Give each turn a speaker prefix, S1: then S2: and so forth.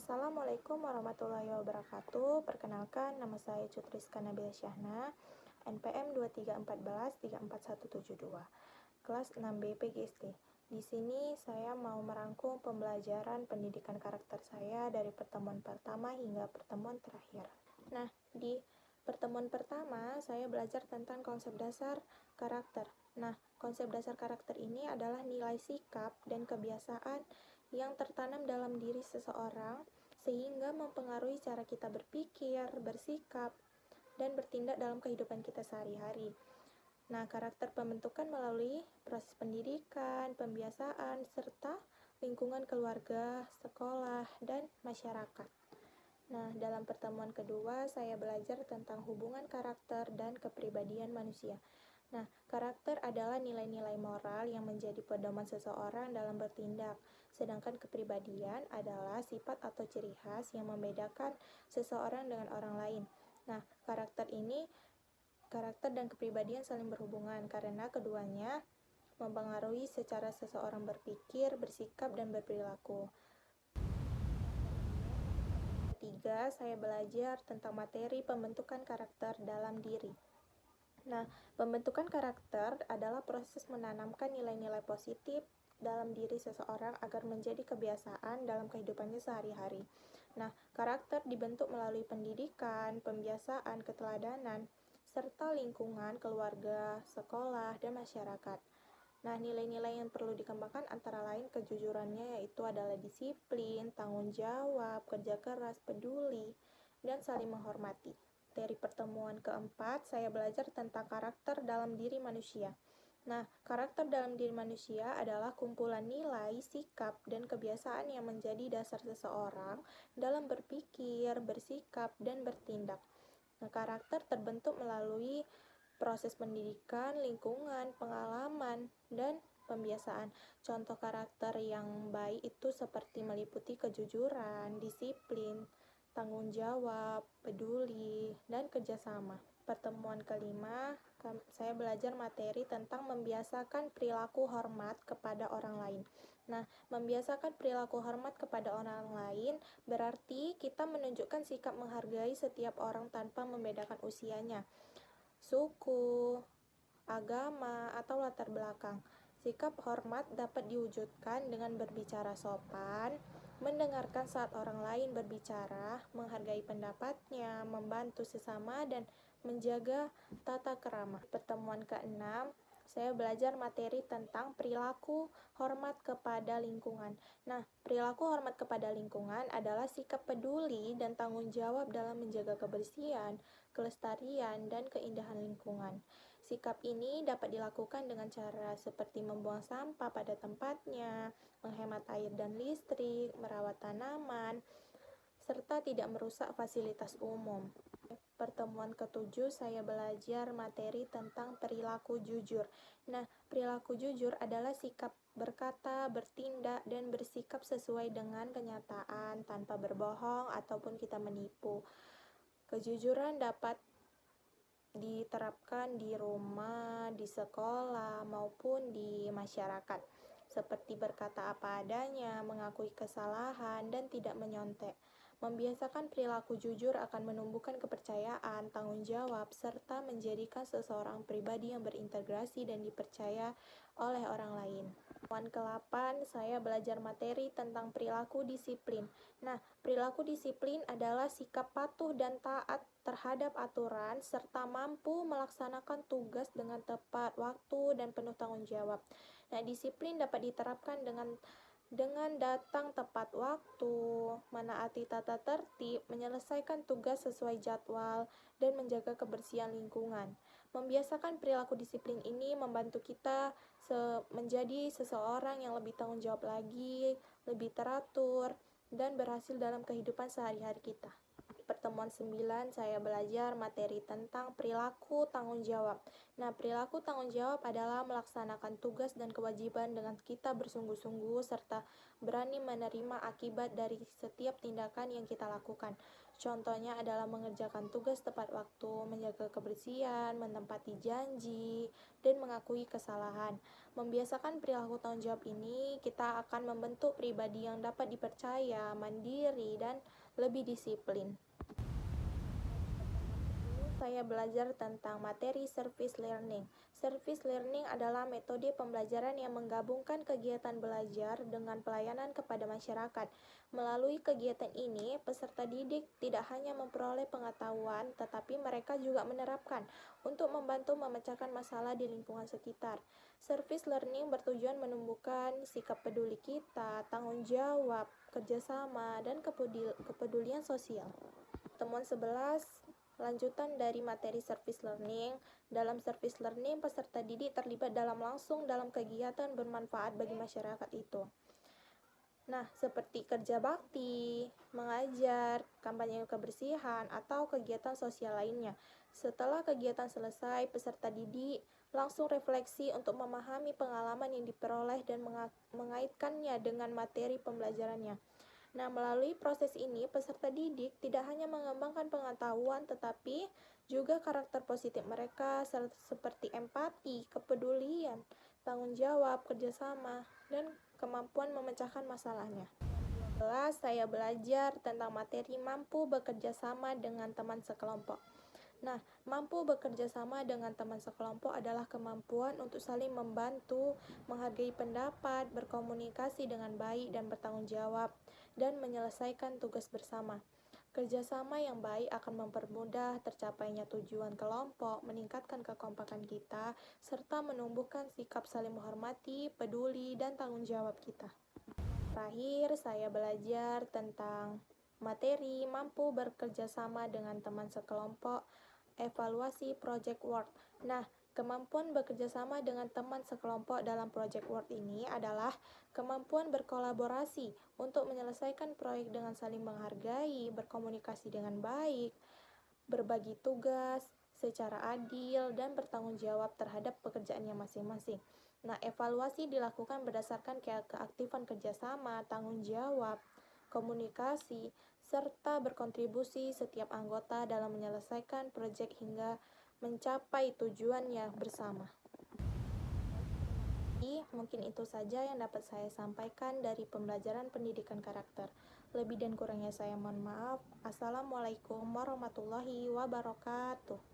S1: Assalamualaikum warahmatullahi wabarakatuh. Perkenalkan, nama saya Cutriska Nabila Syahna, NPM 231434172, kelas 6B PGSD. Di sini saya mau merangkum pembelajaran pendidikan karakter saya dari pertemuan pertama hingga pertemuan terakhir. Nah, di pertemuan pertama saya belajar tentang konsep dasar karakter. Nah, konsep dasar karakter ini adalah nilai sikap dan kebiasaan yang tertanam dalam diri seseorang sehingga mempengaruhi cara kita berpikir, bersikap, dan bertindak dalam kehidupan kita sehari-hari. Nah, karakter pembentukan melalui proses pendidikan, pembiasaan, serta lingkungan keluarga, sekolah, dan masyarakat. Nah, dalam pertemuan kedua, saya belajar tentang hubungan karakter dan kepribadian manusia. Nah, karakter adalah nilai-nilai moral yang menjadi pedoman seseorang dalam bertindak, sedangkan kepribadian adalah sifat atau ciri khas yang membedakan seseorang dengan orang lain. Nah, karakter dan kepribadian saling berhubungan karena keduanya mempengaruhi secara seseorang berpikir, bersikap, dan berperilaku. Ketiga, saya belajar tentang materi pembentukan karakter dalam diri. Nah, pembentukan karakter adalah proses menanamkan nilai-nilai positif dalam diri seseorang agar menjadi kebiasaan dalam kehidupannya sehari-hari. Nah, karakter dibentuk melalui pendidikan, pembiasaan, keteladanan, serta lingkungan, keluarga, sekolah, dan masyarakat. Nah, nilai-nilai yang perlu dikembangkan antara lain kejujurannya, yaitu adalah disiplin, tanggung jawab, kerja keras, peduli, dan saling menghormati. Dari pertemuan keempat, saya belajar tentang karakter dalam diri manusia. Nah, karakter dalam diri manusia adalah kumpulan nilai, sikap, dan kebiasaan yang menjadi dasar seseorang dalam berpikir, bersikap, dan bertindak. Nah, karakter terbentuk melalui proses pendidikan, lingkungan, pengalaman, dan pembiasaan. Contoh karakter yang baik itu seperti meliputi kejujuran, disiplin, tanggung jawab, peduli, dan kerjasama. Pertemuan kelima, saya belajar materi tentang membiasakan perilaku hormat kepada orang lain. Nah, membiasakan perilaku hormat kepada orang lain berarti kita menunjukkan sikap menghargai setiap orang tanpa membedakan usianya, suku, agama, atau latar belakang. Sikap hormat dapat diwujudkan dengan berbicara sopan, mendengarkan saat orang lain berbicara, menghargai pendapatnya, membantu sesama, dan menjaga tata krama. Pertemuan ke-6, saya belajar materi tentang perilaku hormat kepada lingkungan. Nah, perilaku hormat kepada lingkungan adalah sikap peduli dan tanggung jawab dalam menjaga kebersihan, kelestarian, dan keindahan lingkungan. Sikap ini dapat dilakukan dengan cara seperti membuang sampah pada tempatnya, menghemat air dan listrik, merawat tanaman, serta tidak merusak fasilitas umum. Pertemuan ke-7, saya belajar materi tentang perilaku jujur. Nah, perilaku jujur adalah sikap berkata, bertindak, dan bersikap sesuai dengan kenyataan tanpa berbohong ataupun kita menipu. Kejujuran dapat diterapkan di rumah, di sekolah, maupun di masyarakat, seperti berkata apa adanya, mengakui kesalahan, dan tidak menyontek. Membiasakan perilaku jujur akan menumbuhkan kepercayaan, tanggung jawab, serta menjadikan seseorang pribadi yang berintegrasi dan dipercaya oleh orang lain. Pertemuan ke-8, saya belajar materi tentang perilaku disiplin. Nah, perilaku disiplin adalah sikap patuh dan taat terhadap aturan serta mampu melaksanakan tugas dengan tepat waktu dan penuh tanggung jawab. Nah, disiplin dapat diterapkan dengan datang tepat waktu, menaati tata tertib, menyelesaikan tugas sesuai jadwal, dan menjaga kebersihan lingkungan. Membiasakan perilaku disiplin ini membantu kita menjadi seseorang yang lebih tanggung jawab lagi, lebih teratur, dan berhasil dalam kehidupan sehari-hari kita. pertemuan 9 saya belajar materi tentang perilaku tanggung jawab. Nah, perilaku tanggung jawab adalah melaksanakan tugas dan kewajiban dengan kita bersungguh-sungguh serta berani menerima akibat dari setiap tindakan yang kita lakukan. Contohnya adalah mengerjakan tugas tepat waktu, menjaga kebersihan, menempati janji, dan mengakui kesalahan. Membiasakan perilaku tanggung jawab ini, kita akan membentuk pribadi yang dapat dipercaya, mandiri, dan lebih disiplin. Saya belajar tentang materi service learning. Service learning adalah metode pembelajaran yang menggabungkan kegiatan belajar dengan pelayanan kepada masyarakat. Melalui kegiatan ini, peserta didik tidak hanya memperoleh pengetahuan, tetapi mereka juga menerapkan untuk membantu memecahkan masalah di lingkungan sekitar. Service learning bertujuan menumbuhkan sikap peduli kita, tanggung jawab, kerjasama, dan kepedulian sosial. Temuan 11 lanjutan dari materi service learning. Dalam service learning, peserta didik terlibat langsung dalam kegiatan bermanfaat bagi masyarakat itu. Nah, seperti kerja bakti, mengajar, kampanye kebersihan, atau kegiatan sosial lainnya. Setelah kegiatan selesai, peserta didik langsung refleksi untuk memahami pengalaman yang diperoleh dan mengaitkannya dengan materi pembelajarannya. Nah, melalui proses ini, peserta didik tidak hanya mengembangkan pengetahuan, tetapi juga karakter positif mereka seperti empati, kepedulian, tanggung jawab, kerjasama, dan kemampuan memecahkan masalahnya. Saya belajar tentang materi mampu bekerja sama dengan teman sekelompok. Nah, mampu bekerja sama dengan teman sekelompok adalah kemampuan untuk saling membantu, menghargai pendapat, berkomunikasi dengan baik dan bertanggung jawab, dan menyelesaikan tugas bersama. Kerjasama yang baik akan mempermudah tercapainya tujuan kelompok, meningkatkan kekompakan kita, serta menumbuhkan sikap saling menghormati, peduli, dan tanggung jawab kita. Terakhir, saya belajar tentang materi mampu bekerja sama dengan teman sekelompok, evaluasi project work. Nah, kemampuan bekerja sama dengan teman sekelompok dalam project work ini adalah kemampuan berkolaborasi untuk menyelesaikan proyek dengan saling menghargai, berkomunikasi dengan baik, berbagi tugas secara adil, dan bertanggung jawab terhadap pekerjaannya masing-masing. Nah, evaluasi dilakukan berdasarkan keaktifan kerjasama, tanggung jawab, komunikasi, serta berkontribusi setiap anggota dalam menyelesaikan proyek hingga mencapai tujuannya bersama. Mungkin itu saja yang dapat saya sampaikan dari pembelajaran pendidikan karakter. Lebih dan kurangnya saya mohon maaf. Assalamualaikum warahmatullahi wabarakatuh.